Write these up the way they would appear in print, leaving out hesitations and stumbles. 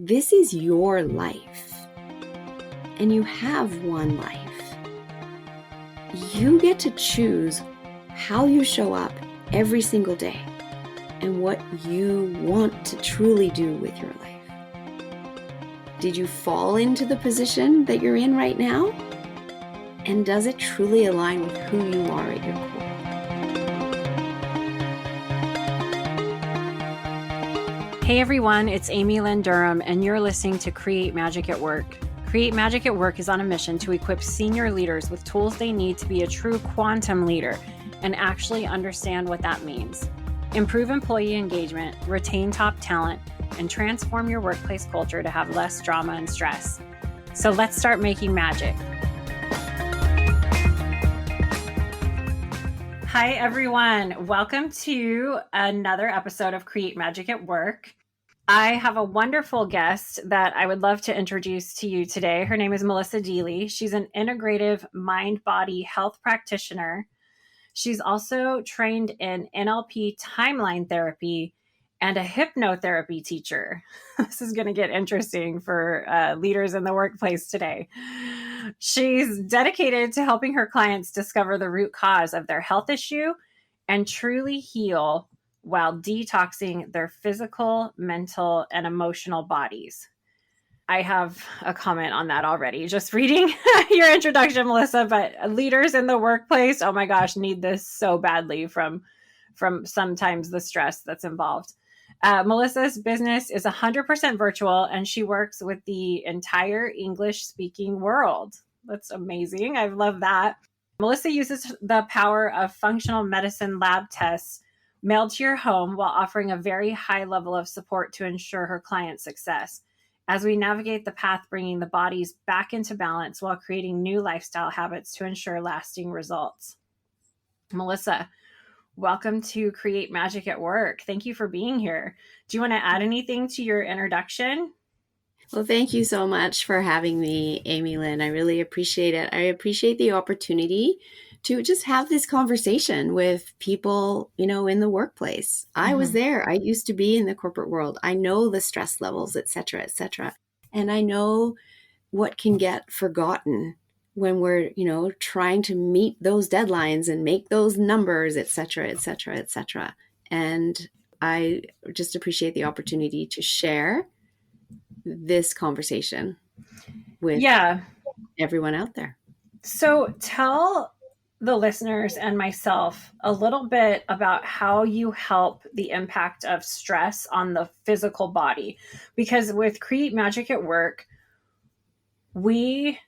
this is your life, and you have one life. You get to choose how you show up every single day and what you want to truly do with your life. Did you fall into the position that you're in right now? And does it truly align with who you are at your core? Hey everyone, it's Amy Lynn Durham, and you're listening to Create Magic at Work. Create Magic at Work is on a mission to equip senior leaders with tools they need to be a true quantum leader and actually understand what that means. Improve employee engagement, retain top talent, and transform your workplace culture to have less drama and stress. So let's start making magic. Hi everyone, welcome to another episode of Create Magic at Work. I have a wonderful guest that I would love to introduce to you today. Her name is Melissa Deely. She's an integrative mind-body health practitioner. She's also trained in NLP timeline therapy and a hypnotherapy teacher. This is going to get interesting for leaders in the workplace today. She's dedicated to helping her clients discover the root cause of their health issue and truly heal while detoxing their physical, mental, and emotional bodies. I have a comment on that already, just reading your introduction, Melissa, but leaders in the workplace, oh my gosh, need this so badly from sometimes the stress that's involved. Melissa's business is 100% virtual, and she works with the entire English-speaking world. That's amazing. I love that. Melissa uses the power of functional medicine lab tests mailed to your home while offering a very high level of support to ensure her client's success as we navigate the path bringing the bodies back into balance while creating new lifestyle habits to ensure lasting results. Melissa, welcome to Create Magic at Work. Thank you for being here. Do you want to add anything to your introduction? Well, thank you so much for having me, Amy Lynn. I really appreciate it. I appreciate the opportunity to just have this conversation with people, in the workplace. I was there. I used to be in the corporate world. I know the stress levels, et cetera, et cetera. And I know what can get forgotten when we're, trying to meet those deadlines and make those numbers, et cetera, et cetera, et cetera. And I just appreciate the opportunity to share this conversation with everyone out there. So tell the listeners and myself a little bit about how you help the impact of stress on the physical body. Because with Create Magic at Work, we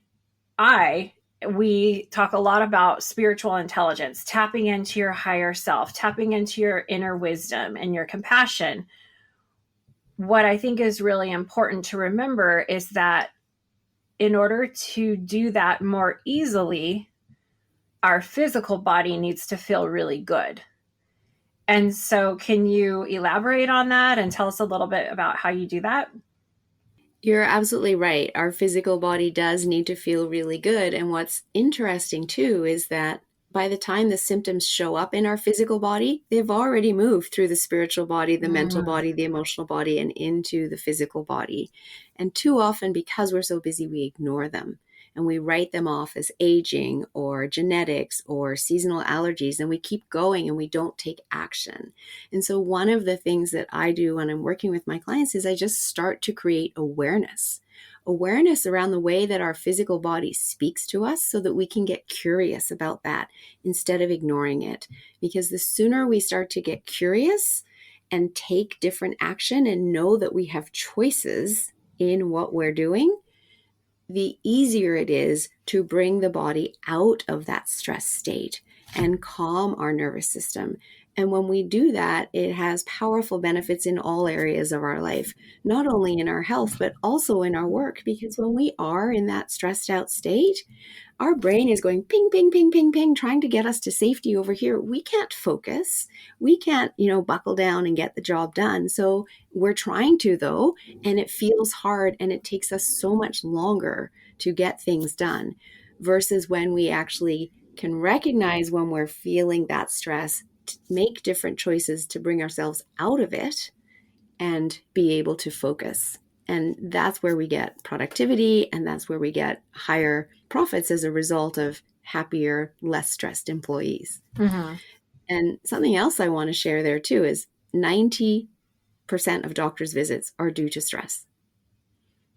talk a lot about spiritual intelligence, tapping into your higher self, tapping into your inner wisdom and your compassion. What I think is really important to remember is that in order to do that more easily, our physical body needs to feel really good. And so can you elaborate on that and tell us a little bit about how you do that? You're absolutely right. Our physical body does need to feel really good. And what's interesting too is that by the time the symptoms show up in our physical body, they've already moved through the spiritual body, the mental body, the emotional body, and into the physical body. And too often, because we're so busy, we ignore them. And we write them off as aging or genetics or seasonal allergies, and we keep going and we don't take action. And so one of the things that I do when I'm working with my clients is I just start to create awareness around the way that our physical body speaks to us so that we can get curious about that instead of ignoring it. Because the sooner we start to get curious and take different action and know that we have choices in what we're doing, the easier it is to bring the body out of that stress state and calm our nervous system. And when we do that, it has powerful benefits in all areas of our life, not only in our health, but also in our work. Because when we are in that stressed out state, our brain is going ping, ping, ping, ping, ping, trying to get us to safety over here. We can't focus. We can't, buckle down and get the job done. So we're trying to, though, and it feels hard and it takes us so much longer to get things done versus when we actually can recognize when we're feeling that stress, make different choices to bring ourselves out of it and be able to focus And that's where we get productivity, and that's where we get higher profits as a result of happier, less stressed employees. Mm-hmm. And something else I want to share there too is 90% of doctors' visits are due to stress.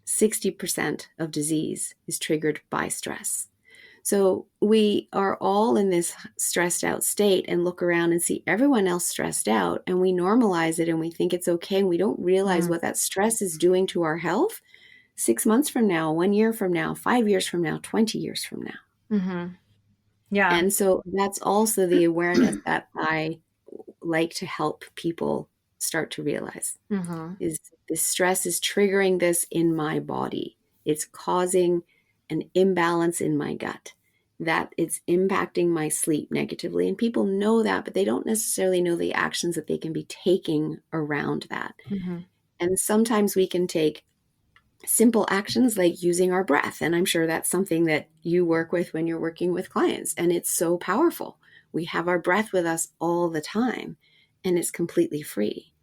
60% of disease is triggered by stress. So we are all in this stressed out state and look around and see everyone else stressed out, and we normalize it and we think it's okay. And we don't realize what that stress is doing to our health 6 months from now, 1 year from now, 5 years from now, 20 years from now. Mm-hmm. Yeah. And so that's also the awareness that I like to help people start to realize is this stress is triggering this in my body. It's causing an imbalance in my gut, that it's impacting my sleep negatively. And people know that, but they don't necessarily know the actions that they can be taking around that. And sometimes we can take simple actions like using our breath. And I'm sure that's something that you work with when you're working with clients. And it's so powerful. We have our breath with us all the time, and it's completely free.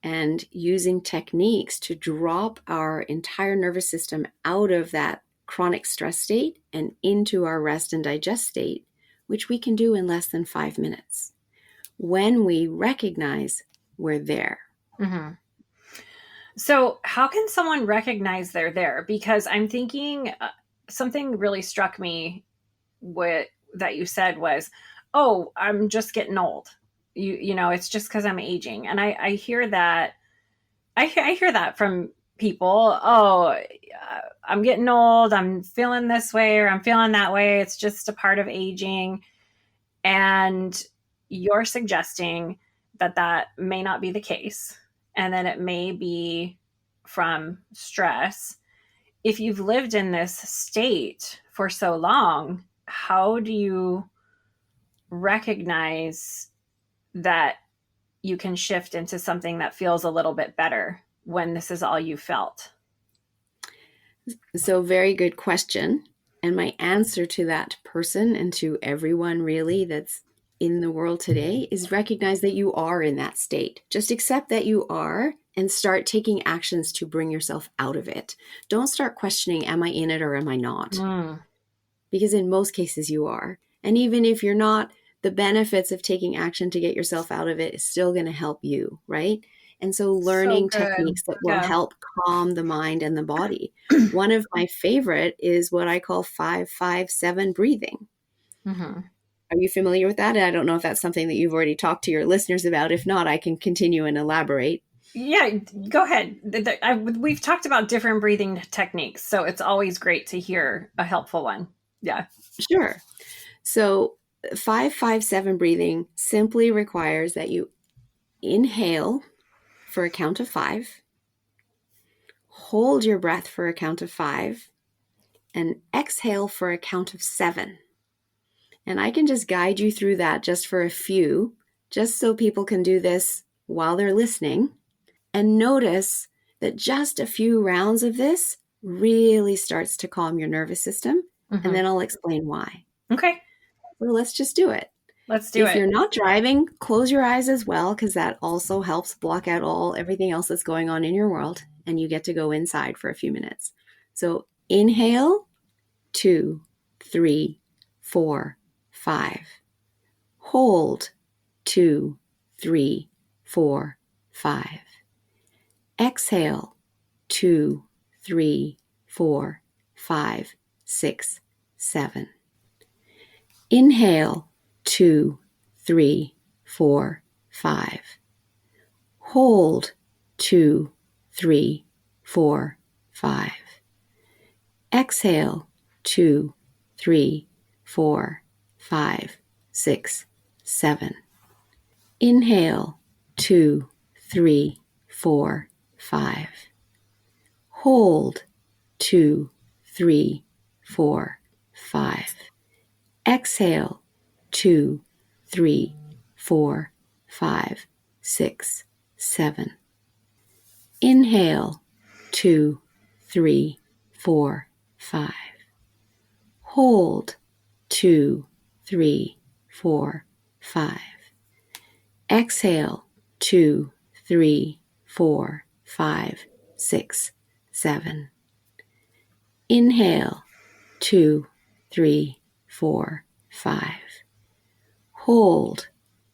And using techniques to drop our entire nervous system out of that chronic stress state and into our rest and digest state, which we can do in less than 5 minutes when we recognize we're there. So how can someone recognize they're there? Because I'm thinking something really struck me that you said was, oh, I'm just getting old. You know, it's just because I'm aging. And I hear that. I hear that from people. Oh, I'm getting old. I'm feeling this way or I'm feeling that way. It's just a part of aging. And you're suggesting that may not be the case. And then it may be from stress. If you've lived in this state for so long, how do you recognize that you can shift into something that feels a little bit better when this is all you felt? So very good question. And my answer to that person and to everyone really that's in the world today is recognize that you are in that state. Just accept that you are and start taking actions to bring yourself out of it. Don't start questioning, am I in it or am I not? Because in most cases you are. And even if you're not, the benefits of taking action to get yourself out of it is still going to help you, right? And so learning techniques that will help calm the mind and the body. One of my favorite is what I call 5-5-7 breathing. Are you familiar with that? And I don't know if that's something that you've already talked to your listeners about. If not, I can continue and elaborate. Yeah, go ahead. We've talked about different breathing techniques, so it's always great to hear a helpful one. Yeah. Sure. So 5-5-7 breathing simply requires that you inhale for a count of 5, hold your breath for a count of 5, and exhale for a count of 7. And I can just guide you through that just for a few, just so people can do this while they're listening. And notice that just a few rounds of this really starts to calm your nervous system. And then I'll explain why. Okay. So let's just do it. Let's do it. If you're not driving, close your eyes as well, because that also helps block out everything else that's going on in your world. And you get to go inside for a few minutes. So inhale, 2, 3, 4, 5. Hold, 2, 3, 4, 5. Exhale, 2, 3, 4, 5, 6, 7. Inhale, 2, 3, 4, 5. Hold, 2, 3, 4, 5. Exhale, 2, 3, 4, 5, 6, 7. Inhale, 2, 3, 4, 5. Hold, 2, 3, 4, 5. Exhale, 2, 3, 4, 5, 6, 7. Inhale, 2, 3, 4, 5. Hold, 2, 3, 4, 5. Exhale, 2, 3, 4, 5, 6, 7. Inhale, 2, 3, 4, 5. Hold,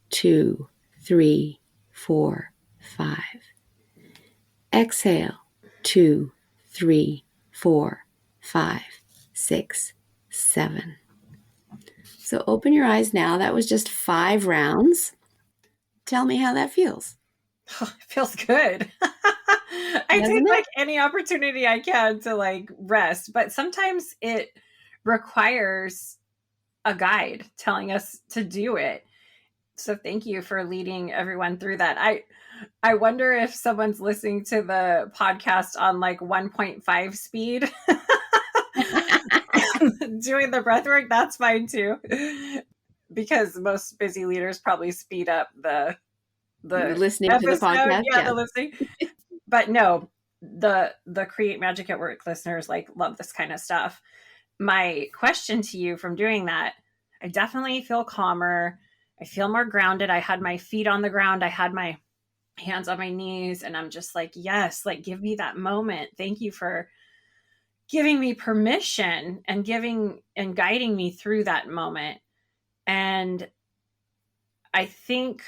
2, 3, 4, 5. Exhale, 2, 3, 4, 5, 6, 7. So open your eyes now. That was just 5 rounds. Tell me how that feels. Oh, it feels good. I take Doesn't it? like any opportunity I can to like rest, but sometimes it requires a guide telling us to do it. So thank you for leading everyone through that. I wonder if someone's listening to the podcast on like 1.5 speed doing the breath work. That's fine too. Because most busy leaders probably speed up the Listening to the episode. podcast, Yeah, yeah. the listening. But no, the Create Magic at Work listeners like love this kind of stuff. My question to you from doing that, I definitely feel calmer. I feel more grounded. I had my feet on the ground. I had my hands on my knees, and I'm just like, yes, like give me that moment. Thank you for giving me permission and giving and guiding me through that moment. And I think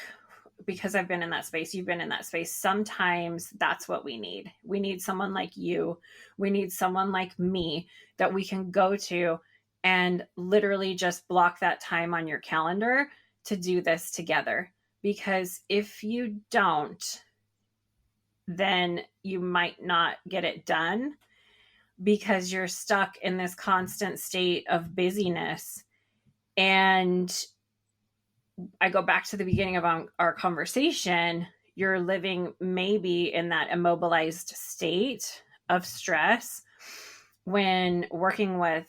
because I've been in that space, you've been in that space, sometimes that's what we need. We need someone like you. We need someone like me that we can go to and literally just block that time on your calendar to do this together. Because if you don't, then you might not get it done because you're stuck in this constant state of busyness. And I go back to the beginning of our conversation. You're living maybe in that immobilized state of stress when working with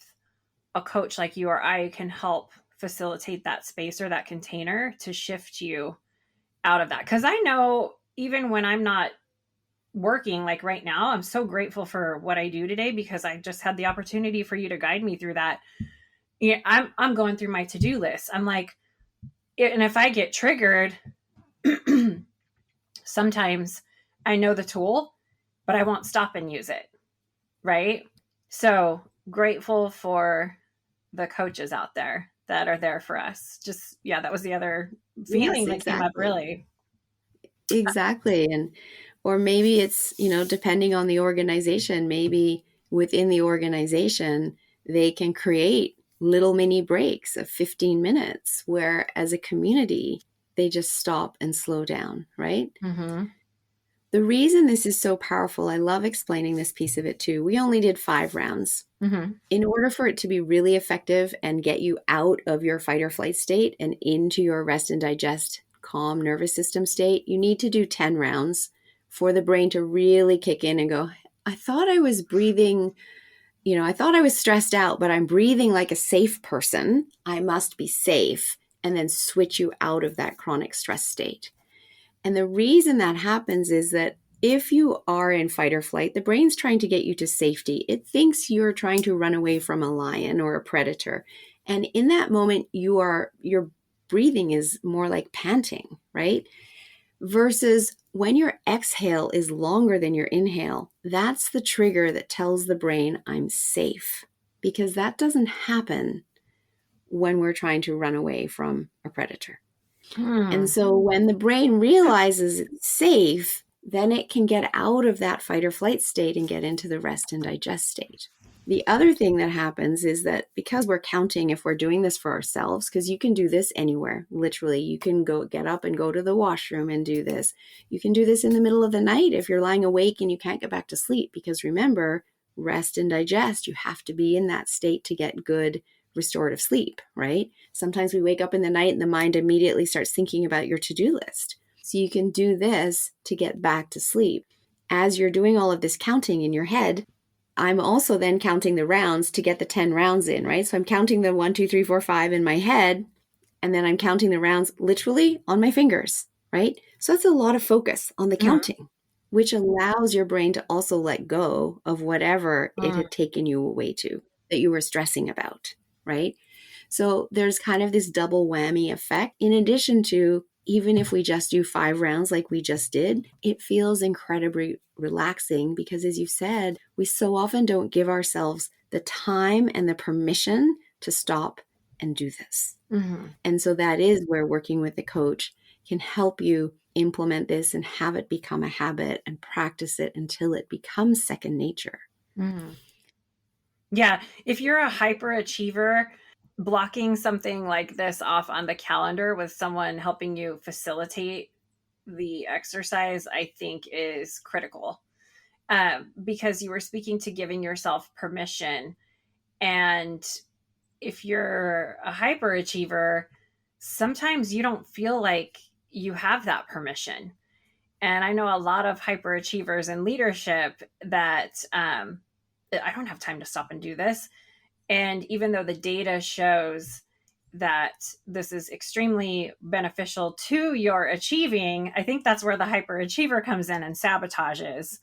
a coach like you or I can help facilitate that space or that container to shift you out of that. Because I know even when I'm not working, like right now, I'm so grateful for what I do today because I just had the opportunity for you to guide me through that. Yeah, I'm going through my to-do list. I'm like, and if I get triggered, sometimes I know the tool, but I won't stop and use it. Right. So grateful for the coaches out there that are there for us. Just, yeah, that was the other Yes, feeling that came up exactly. really. Exactly. And or maybe it's, depending on the organization, maybe within the organization, they can create little mini breaks of 15 minutes where as a community, they just stop and slow down, right? Mm-hmm. The reason this is so powerful, I love explaining this piece of it too. We only did 5 rounds. Mm-hmm. In order for it to be really effective and get you out of your fight or flight state and into your rest and digest calm nervous system state, you need to do 10 rounds for the brain to really kick in and go, I thought I was breathing, I thought I was stressed out, but I'm breathing like a safe person. I must be safe. And then switch you out of that chronic stress state. And the reason that happens is that if you are in fight or flight, the brain's trying to get you to safety. It thinks you're trying to run away from a lion or a predator. And in that moment, your breathing is more like panting, right? Versus when your exhale is longer than your inhale, that's the trigger that tells the brain, I'm safe. Because that doesn't happen when we're trying to run away from a predator. And so when the brain realizes it's safe, then it can get out of that fight or flight state and get into the rest and digest state. The other thing that happens is that because we're counting, if we're doing this for ourselves, because you can do this anywhere, literally, you can go get up and go to the washroom and do this. You can do this in the middle of the night if you're lying awake and you can't get back to sleep, because remember, rest and digest, you have to be in that state to get good restorative sleep, right? Sometimes we wake up in the night and the mind immediately starts thinking about your to-do list. So you can do this to get back to sleep. As you're doing all of this counting in your head, I'm also then counting the rounds to get the 10 rounds in, right? So I'm counting the 1, 2, 3, 4, 5 in my head, and then I'm counting the rounds literally on my fingers, right? So that's a lot of focus on the counting, which allows your brain to also let go of whatever it had taken you away to that you were stressing about, right? So there's kind of this double whammy effect in addition to even if we just do 5 rounds like we just did, it feels incredibly relaxing because, as you said, we so often don't give ourselves the time and the permission to stop and do this. Mm-hmm. And so that is where working with a coach can help you implement this and have it become a habit and practice it until it becomes second nature. Mm-hmm. Yeah. If you're a hyperachiever, blocking something like this off on the calendar with someone helping you facilitate the exercise, I think is critical. Because you were speaking to giving yourself permission. And if you're a hyperachiever, sometimes you don't feel like you have that permission. And I know a lot of hyperachievers in leadership that I don't have time to stop and do this. And even though the data shows that this is extremely beneficial to your achieving, I think that's where the hyperachiever comes in and sabotages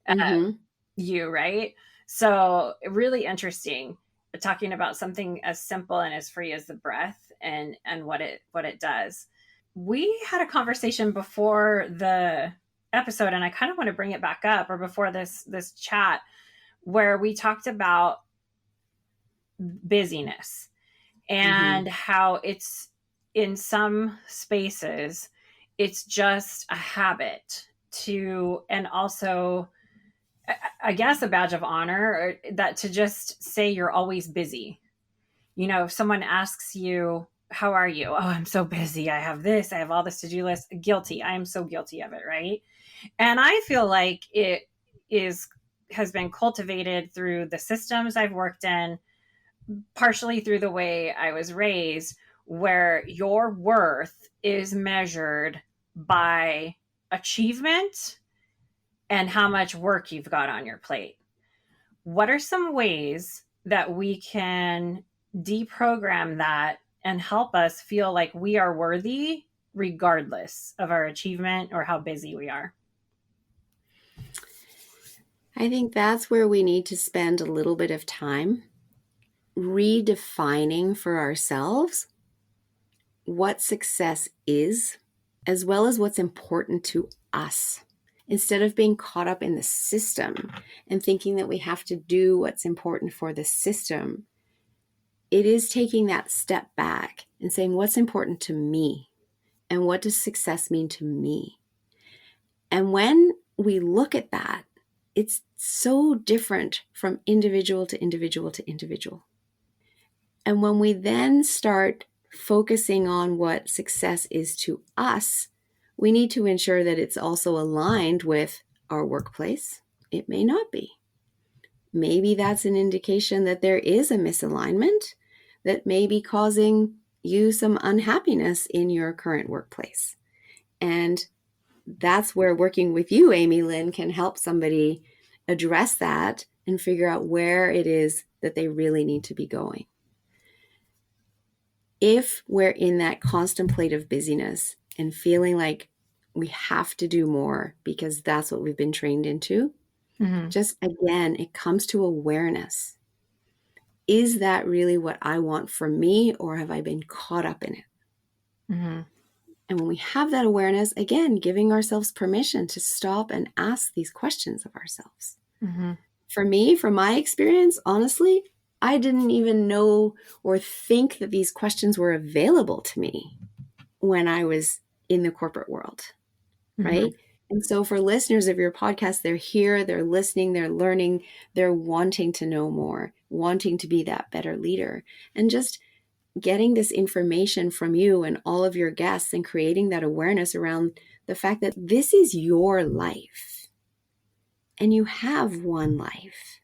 Mm-hmm. you, right? So really interesting talking about something as simple and as free as the breath and what it does. We had a conversation before the episode, and I kind of want to bring it back up, or before this chat, where we talked about busyness and how it's in some spaces it's just a habit to, and also I guess a badge of honor, or that to just say you're always busy. You know, if someone asks you, how are you? Oh, I'm so busy. I have this, I have all this to-do list. Guilty. I am so guilty of it, right? And I feel like it is has been cultivated through the systems I've worked in, partially through the way I was raised, where your worth is measured by achievement and how much work you've got on your plate. What are some ways that we can deprogram that and help us feel like we are worthy regardless of our achievement or how busy we are? I think that's where we need to spend a little bit of time redefining for ourselves what success is, as well as what's important to us. Instead of being caught up in the system and thinking that we have to do what's important for the system, it is taking that step back and saying, what's important to me? And what does success mean to me? And when we look at that, it's so different from individual to individual to individual. And when we then start focusing on what success is to us, we need to ensure that it's also aligned with our workplace. It may not be. Maybe that's an indication that there is a misalignment that may be causing you some unhappiness in your current workplace. And that's where working with you, Amy Lynn, can help somebody address that and figure out where it is that they really need to be going. If we're in that contemplative busyness and feeling like we have to do more because that's what we've been trained into, just again, it comes to awareness. Is that really what I want for me, or have I been caught up in it? And when we have that awareness, again, giving ourselves permission to stop and ask these questions of ourselves. For me, from my experience, honestly, I didn't even know or think that these questions were available to me when I was in the corporate world, right? And so for listeners of your podcast, they're here, they're listening, they're learning, they're wanting to know more, wanting to be that better leader. And just getting this information from you and all of your guests and creating that awareness around the fact that this is your life and you have one life.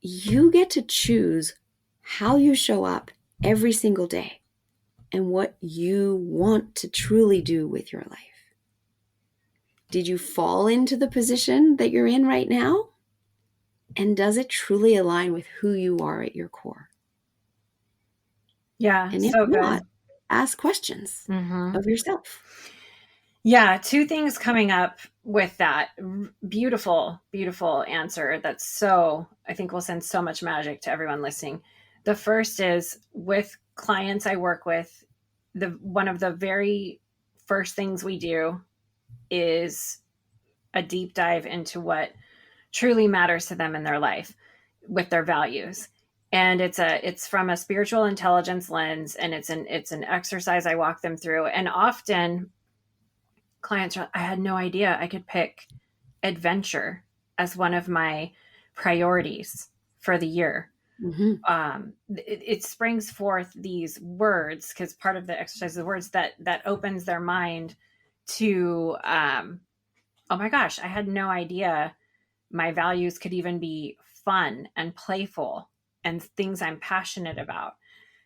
You get to choose how you show up every single day and what you want to truly do with your life. Did you fall into the position that you're in right now? And does it truly align with who you are at your core? Yeah, And if so not, good. ask questions of yourself. Yeah, two things coming up with that. Beautiful, beautiful answer. That's so, I think will send so much magic to everyone listening. The first is with clients I work with, one of the very first things we do is a deep dive into what truly matters to them in their life with their values. And it's from a spiritual intelligence lens, and it's an exercise I walk them through. And often clients are, I had no idea I could pick adventure as one of my priorities for the year. Mm-hmm. It springs forth these words, because part of the exercise is the words that opens their mind to, oh my gosh, I had no idea my values could even be fun and playful and things I'm passionate about.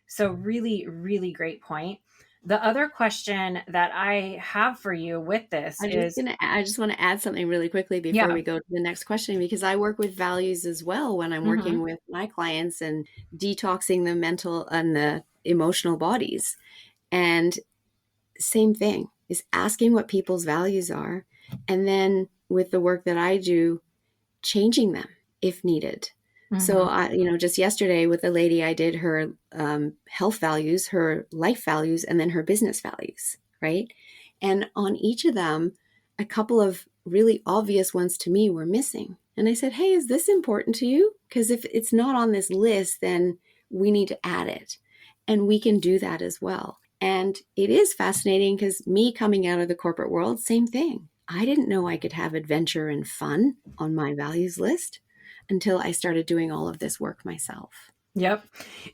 So really, really great point. The other question that I have for you with this is, I just want to add something really quickly before yeah. we go to the next question, because I work with values as well when I'm Mm-hmm. working with my clients and detoxing the mental and the emotional bodies. And same thing is asking what people's values are. And then with the work that I do, changing them if needed. So Mm-hmm. just yesterday with a lady, I did her health values, her life values, and then her business values, right? And on each of them, a couple of really obvious ones to me were missing. And I said, hey, is this important to you? Because if it's not on this list, then we need to add it. And we can do that as well. And it is fascinating because me coming out of the corporate world, same thing. I didn't know I could have adventure and fun on my values list until I started doing all of this work myself. Yep.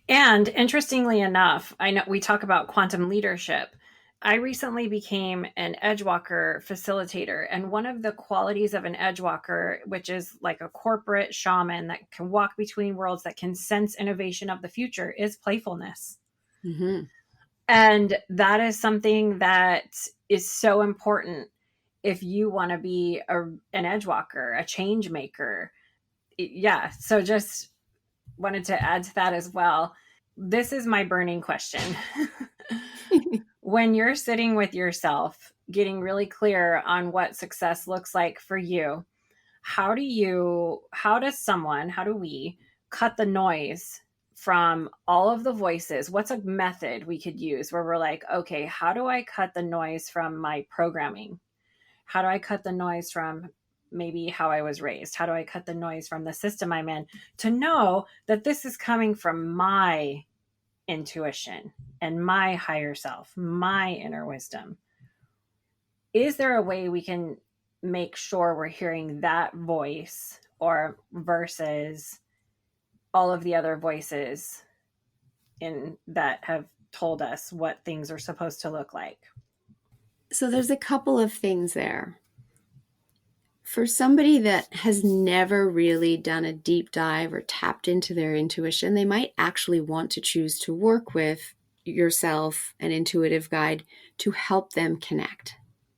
And interestingly enough, I know we talk about quantum leadership. I recently became an Edgewalker facilitator. And one of the qualities of an Edgewalker, which is like a corporate shaman that can walk between worlds, that can sense innovation of the future, is playfulness. Mm-hmm. And that is something that is so important if you want to be an Edgewalker, a change maker. Yeah. So just wanted to add to that as well. This is my burning question. When you're sitting with yourself, getting really clear on what success looks like for you, how do we cut the noise from all of the voices? What's a method we could use where we're like, okay, how do I cut the noise from my programming? How do I cut the noise from maybe how I was raised? How do I cut the noise from the system I'm in to know that this is coming from my intuition and my higher self, my inner wisdom? Is there a way we can make sure we're hearing that voice, or versus all of the other voices in that have told us what things are supposed to look like? So there's a couple of things there. For somebody that has never really done a deep dive or tapped into their intuition, they might actually want to choose to work with yourself, an intuitive guide, to help them connect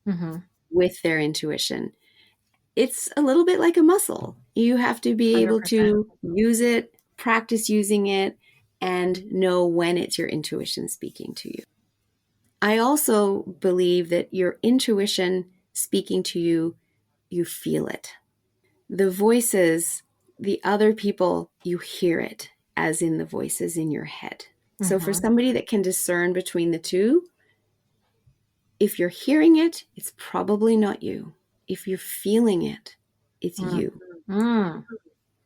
Mm-hmm. with their intuition. It's a little bit like a muscle. You have to be able 100%. to use it, practice using it, and know when it's your intuition speaking to you. I also believe that your intuition speaking to you, you feel it. The voices, the other people, you hear it, as in the voices in your head. So for Mm-hmm. somebody that can discern between the two, if you're hearing it, it's probably not you. If you're feeling it, it's you. Mm-hmm.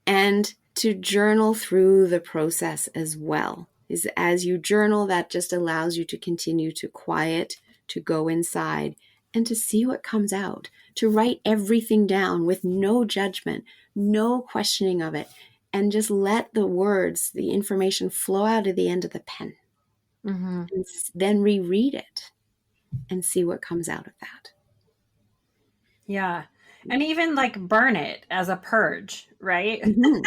And to journal through the process as well. Is as you journal, that just allows you to continue to quiet, to go inside, and to see what comes out, to write everything down with no judgment, no questioning of it, and just let the words, the information flow out of the end of the pen. Mm-hmm. And then reread it and see what comes out of that. Yeah. And even like burn it as a purge, right? Mm-hmm.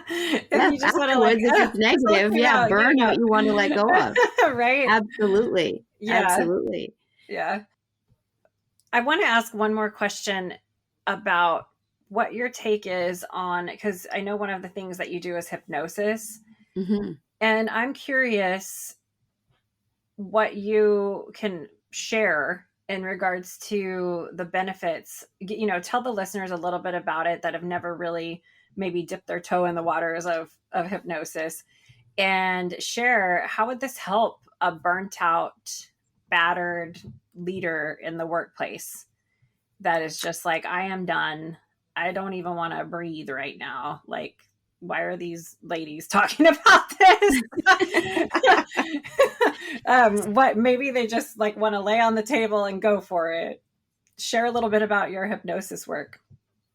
If Yes, you just want to like, afterwards, if it's just let negative, it yeah, out, get burn it what out. you want to let go of. Right? Absolutely. Yeah. Absolutely. Yeah. I want to ask one more question about what your take is on, because I know one of the things that you do is hypnosis. Mm-hmm. And I'm curious what you can share in regards to the benefits. Tell the listeners a little bit about it that have never really maybe dipped their toe in the waters of hypnosis, and share how would this help a burnt out battered leader in the workplace that is just like, I am done. I don't even want to breathe right now. Like, why are these ladies talking about this? What, maybe they just like want to lay on the table and go for it. Share a little bit about your hypnosis work.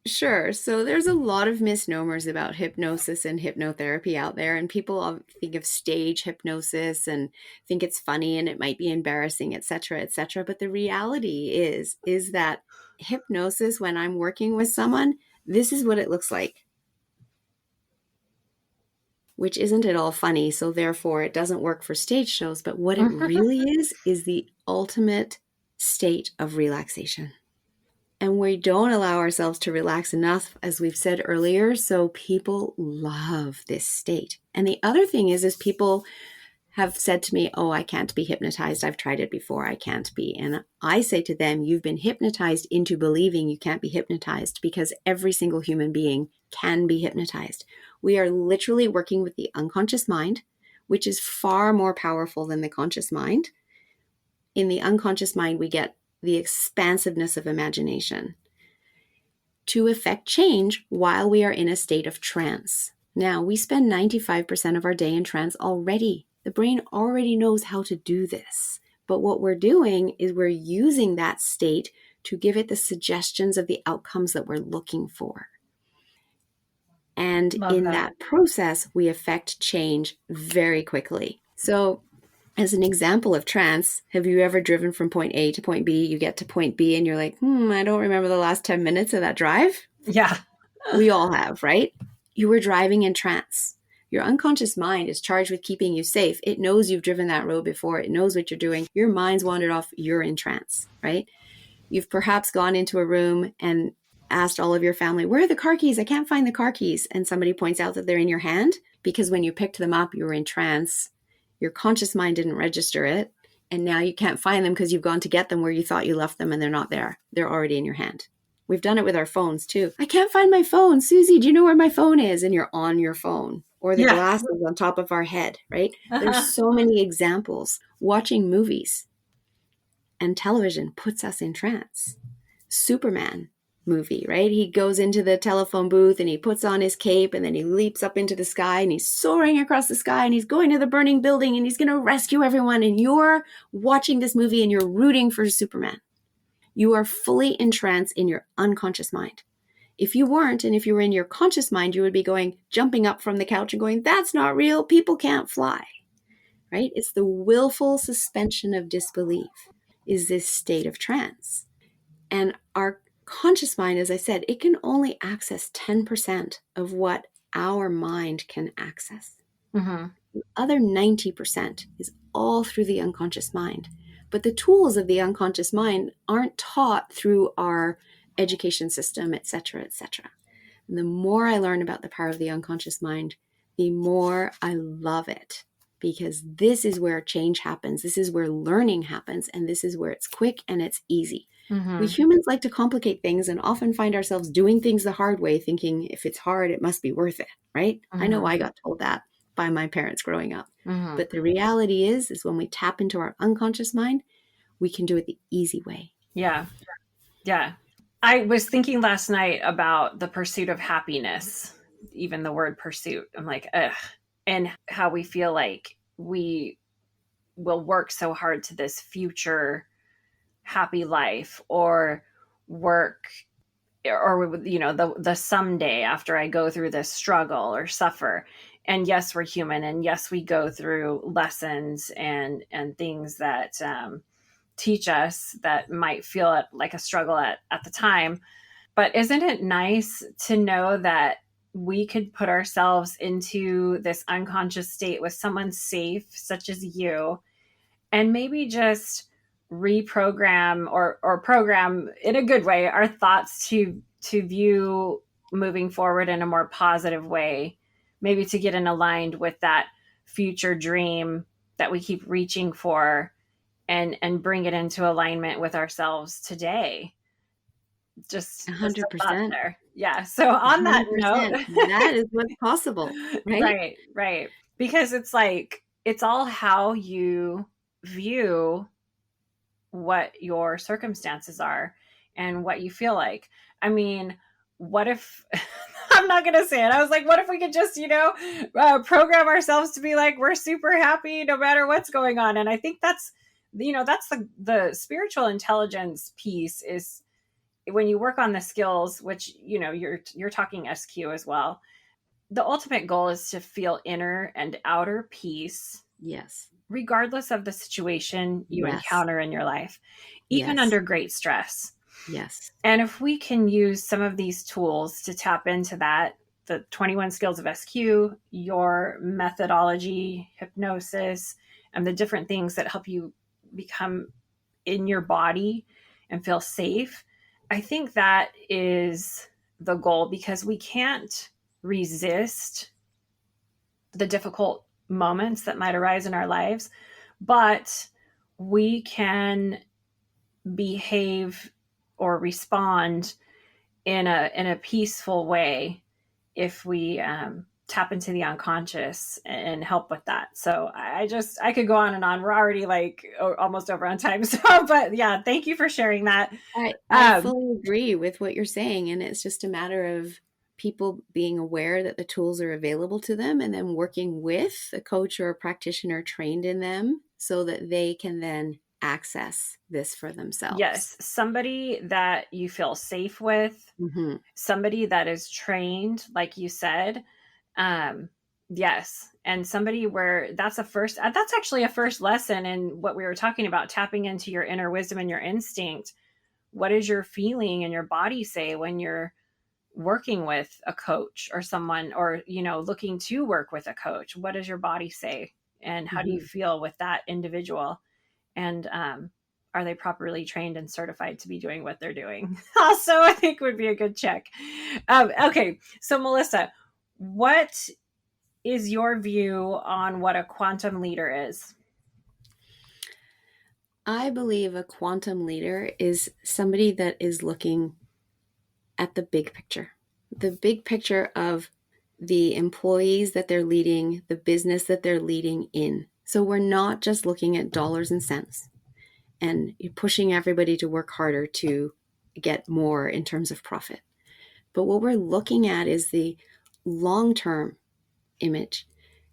Sure. So there's a lot of misnomers about hypnosis and hypnotherapy out there, and people think of stage hypnosis and think it's funny and it might be embarrassing, et cetera, et cetera. But the reality is that hypnosis, when I'm working with someone, this is what it looks like, which isn't at all funny. So therefore, it doesn't work for stage shows. But what it really is the ultimate state of relaxation. And we don't allow ourselves to relax enough, as we've said earlier. So people love this state. And the other thing is people have said to me, oh, I can't be hypnotized. I've tried it before. I can't be. And I say to them, you've been hypnotized into believing you can't be hypnotized, because every single human being can be hypnotized. We are literally working with the unconscious mind, which is far more powerful than the conscious mind. In the unconscious mind, we get the expansiveness of imagination to effect change while we are in a state of trance. Now, we spend 95% of our day in trance already. The brain already knows how to do this. But what we're doing is we're using that state to give it the suggestions of the outcomes that we're looking for. And Love in that. that process, we effect change very quickly. So as an example of trance, have you ever driven from point A to point B? You get to point B and you're like, I don't remember the last 10 minutes of that drive. Yeah. We all have, right? You were driving in trance. Your unconscious mind is charged with keeping you safe. It knows you've driven that road before. It knows what you're doing. Your mind's wandered off. You're in trance, right? You've perhaps gone into a room and asked all of your family, where are the car keys? I can't find the car keys. And somebody points out that they're in your hand, because when you picked them up, you were in trance. Your conscious mind didn't register it. And now you can't find them because you've gone to get them where you thought you left them and they're not there. They're already in your hand. We've done it with our phones too. I can't find my phone. Susie, do you know where my phone is? And you're on your phone. Or the Yeah. glasses on top of our head, right? There's so many examples. Watching movies and television puts us in trance. Superman movie, right? He goes into the telephone booth and he puts on his cape and then he leaps up into the sky and he's soaring across the sky and he's going to the burning building and he's going to rescue everyone. And you're watching this movie and you're rooting for Superman. You are fully entranced in your unconscious mind. If you weren't, and if you were in your conscious mind, you would be jumping up from the couch and going, that's not real. People can't fly, right? It's the willful suspension of disbelief is this state of trance. And our conscious mind, as I said, it can only access 10% of what our mind can access. Mm-hmm. The other 90% is all through the unconscious mind. But the tools of the unconscious mind aren't taught through our education system, et cetera, et cetera. And the more I learn about the power of the unconscious mind, the more I love it, because this is where change happens. This is where learning happens. And this is where it's quick and it's easy. Mm-hmm. We humans like to complicate things and often find ourselves doing things the hard way, thinking if it's hard, it must be worth it, right? Mm-hmm. I know I got told that by my parents growing up. Mm-hmm. But the reality is when we tap into our unconscious mind, we can do it the easy way. Yeah. Yeah. I was thinking last night about the pursuit of happiness, even the word pursuit. I'm like, ugh. And how we feel like we will work so hard to this future happy life, or work, or, you know, the someday after I go through this struggle or suffer. And yes, we're human. And yes, we go through lessons and things that, teach us that might feel like a struggle at the time. But isn't it nice to know that we could put ourselves into this unconscious state with someone safe, such as you, and maybe just reprogram or program in a good way our thoughts to view moving forward in a more positive way, maybe to get in aligned with that future dream that we keep reaching for, and bring it into alignment with ourselves today. Just 100%. there. Yeah. So on that note, that is what's possible, right? Right. Because it's like, it's all how you view what your circumstances are and what you feel like. I mean, what if I'm not going to say it. I was like, what if we could just, program ourselves to be like, we're super happy no matter what's going on. And I think that's, that's the spiritual intelligence piece is when you work on the skills, which, you're talking SQ as well. The ultimate goal is to feel inner and outer peace Yes. regardless of the situation you Yes. encounter in your life, even Yes. under great stress. Yes. And if we can use some of these tools to tap into that, the 21 skills of SQ, your methodology, hypnosis, and the different things that help you become in your body and feel safe, I think that is the goal, because we can't resist the difficult moments that might arise in our lives, but we can behave or respond in a peaceful way if we tap into the unconscious and help with that. So I could go on and on. We're already like almost over on time. So, but yeah, thank you for sharing that. I fully agree with what you're saying. And it's just a matter of people being aware that the tools are available to them and then working with a coach or a practitioner trained in them so that they can then access this for themselves. Yes, somebody that you feel safe with, Mm-hmm. somebody that is trained, like you said. Um, yes. And somebody where that's actually a first lesson in what we were talking about, tapping into your inner wisdom and your instinct. What is your feeling and your body say when you're working with a coach or someone, or, looking to work with a coach? What does your body say? And how do you Mm-hmm. feel with that individual? And, are they properly trained and certified to be doing what they're doing? Also, I think would be a good check. Okay. So Melissa, what is your view on what a quantum leader is? I believe a quantum leader is somebody that is looking at the big picture of the employees that they're leading, the business that they're leading in. So we're not just looking at dollars and cents and pushing everybody to work harder to get more in terms of profit. But what we're looking at is the long term image.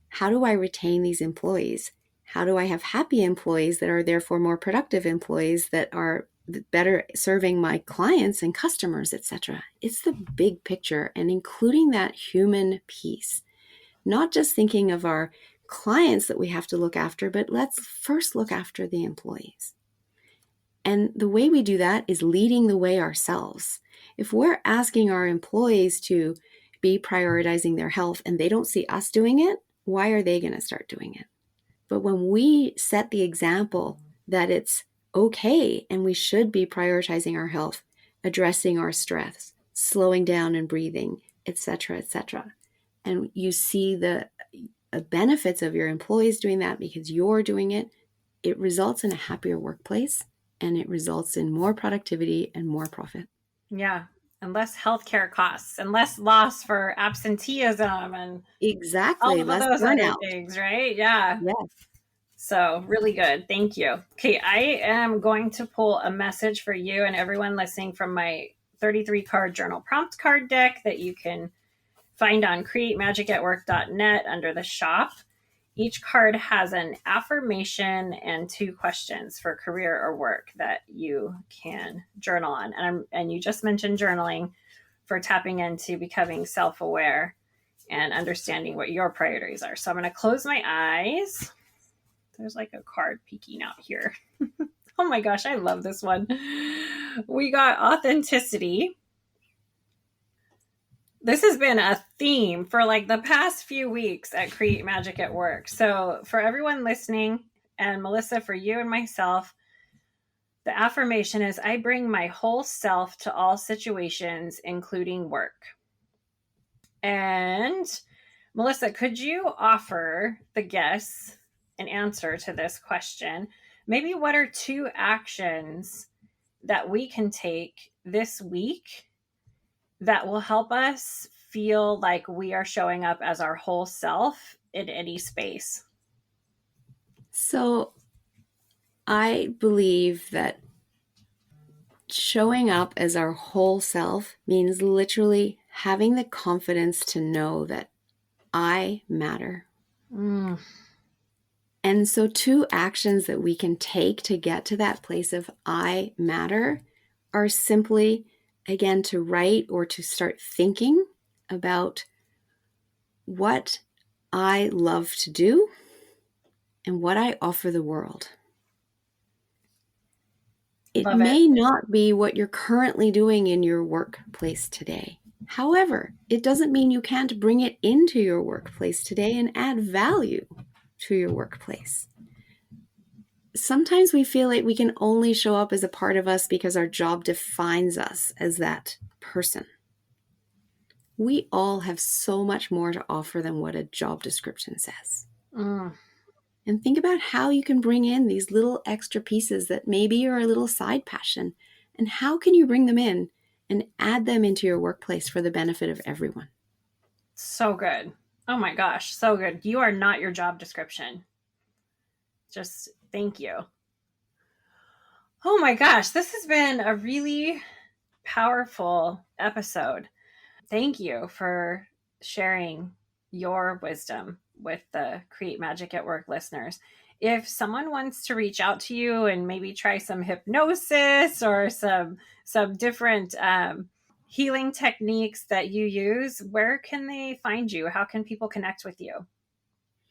How do I retain these employees? How do I have happy employees that are therefore more productive employees that are better serving my clients and customers, etc.? It's the big picture and including that human piece, not just thinking of our clients that we have to look after, but let's first look after the employees. And the way we do that is leading the way ourselves. If we're asking our employees to be prioritizing their health and they don't see us doing it, why are they going to start doing it? But when we set the example that it's okay and we should be prioritizing our health, addressing our stress, slowing down and breathing, etc., and you see the benefits of your employees doing that because you're doing it, it results in a happier workplace and it results in more productivity and more profit. Yeah. And less healthcare costs and less loss for absenteeism and all Exactly. of Less those other burnout. things, right? Yeah. Yes. So, really good. Thank you. Okay, I am going to pull a message for you and everyone listening from my 33 card journal prompt card deck that you can find on createmagicatwork.net under the shop. Each card has an affirmation and 2 questions for career or work that you can journal on. And you just mentioned journaling for tapping into becoming self-aware and understanding what your priorities are. So I'm going to close my eyes. There's like a card peeking out here. Oh my gosh, I love this one. We got authenticity. This has been a theme for like the past few weeks at Create Magic at Work. So, for everyone listening, and Melissa, for you and myself, the affirmation is I bring my whole self to all situations, including work. And Melissa, could you offer the guests an answer to this question? Maybe what are 2 actions that we can take this week that will help us feel like we are showing up as our whole self in any space? So I believe that showing up as our whole self means literally having the confidence to know that I matter. Mm. And so, two actions that we can take to get to that place of I matter are simply, again, to write or to start thinking about what I love to do and what I offer the world. It Love it. may not be what you're currently doing in your workplace today. However, it doesn't mean you can't bring it into your workplace today and add value to your workplace. Sometimes we feel like we can only show up as a part of us because our job defines us as that person. We all have so much more to offer than what a job description says. Mm. And think about how you can bring in these little extra pieces that maybe are a little side passion. And how can you bring them in and add them into your workplace for the benefit of everyone? So good. Oh my gosh, so good. You are not your job description. Just thank you. Oh my gosh, this has been a really powerful episode. Thank you for sharing your wisdom with the Create Magic at Work listeners. If someone wants to reach out to you and maybe try some hypnosis or some different healing techniques that you use, where can they find you? How can people connect with you?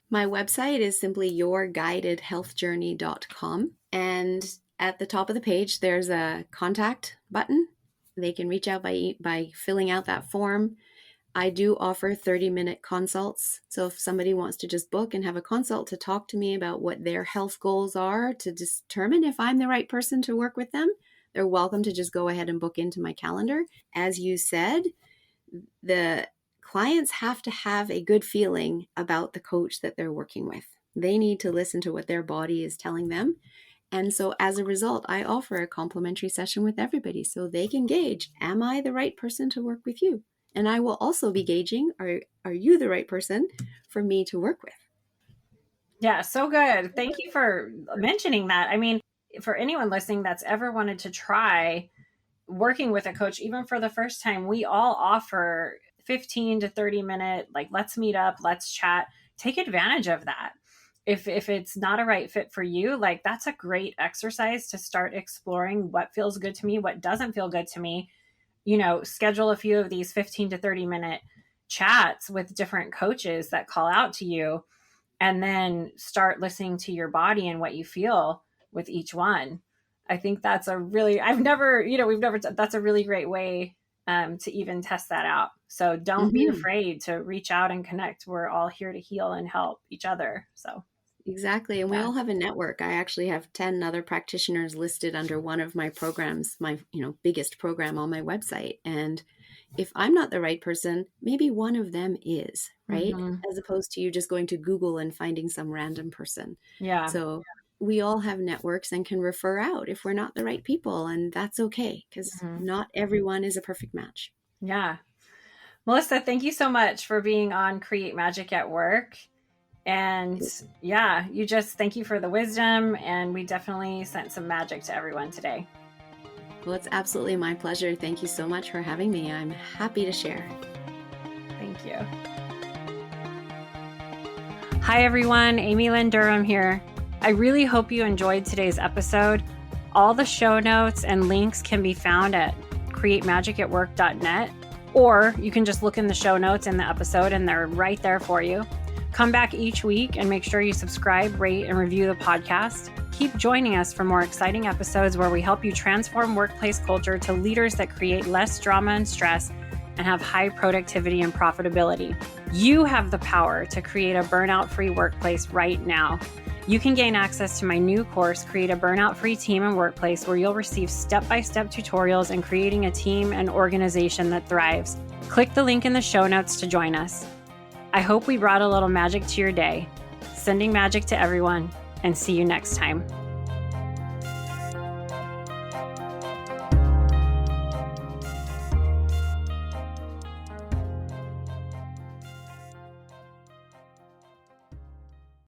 My website is simply yourguidedhealthjourney.com. And at the top of the page, there's a contact button. They can reach out by filling out that form. I do offer 30-minute consults. So if somebody wants to just book and have a consult to talk to me about what their health goals are to determine if I'm the right person to work with them, they're welcome to just go ahead and book into my calendar. As you said, the clients have to have a good feeling about the coach that they're working with. They need to listen to what their body is telling them. And so as a result, I offer a complimentary session with everybody so they can gauge, am I the right person to work with you? And I will also be gauging, are you the right person for me to work with? Yeah, so good. Thank you for mentioning that. I mean, for anyone listening that's ever wanted to try working with a coach, even for the first time, we all offer 15 to 30 minute, like, let's meet up, let's chat. Take advantage of that. If it's not a right fit for you, like, that's a great exercise to start exploring what feels good to me, what doesn't feel good to me. Schedule a few of these 15 to 30 minute chats with different coaches that call out to you, and then start listening to your body and what you feel with each one. I think that's a really, that's a really great way to even test that out. So don't be afraid to reach out and connect. We're all here to heal and help each other. So exactly. And we all have a network. I actually have 10 other practitioners listed under one of my programs, my biggest program on my website. And if I'm not the right person, maybe one of them is, right? As opposed to you just going to Google and finding some random person. Yeah. So we all have networks and can refer out if we're not the right people. And that's okay, because not everyone is a perfect match. Yeah. Melissa, thank you so much for being on Create Magic at Work. And yeah, thank you for the wisdom. And we definitely sent some magic to everyone today. Well, it's absolutely my pleasure. Thank you so much for having me. I'm happy to share. Thank you. Hi, everyone. Amy Lynn Durham here. I really hope you enjoyed today's episode. All the show notes and links can be found at createmagicatwork.net, or you can just look in the show notes in the episode and they're right there for you. Come back each week and make sure you subscribe, rate, and review the podcast. Keep joining us for more exciting episodes where we help you transform workplace culture to leaders that create less drama and stress and have high productivity and profitability. You have the power to create a burnout-free workplace right now. You can gain access to my new course, Create a Burnout-Free Team and Workplace, where you'll receive step-by-step tutorials in creating a team and organization that thrives. Click the link in the show notes to join us. I hope we brought a little magic to your day. Sending magic to everyone, and see you next time.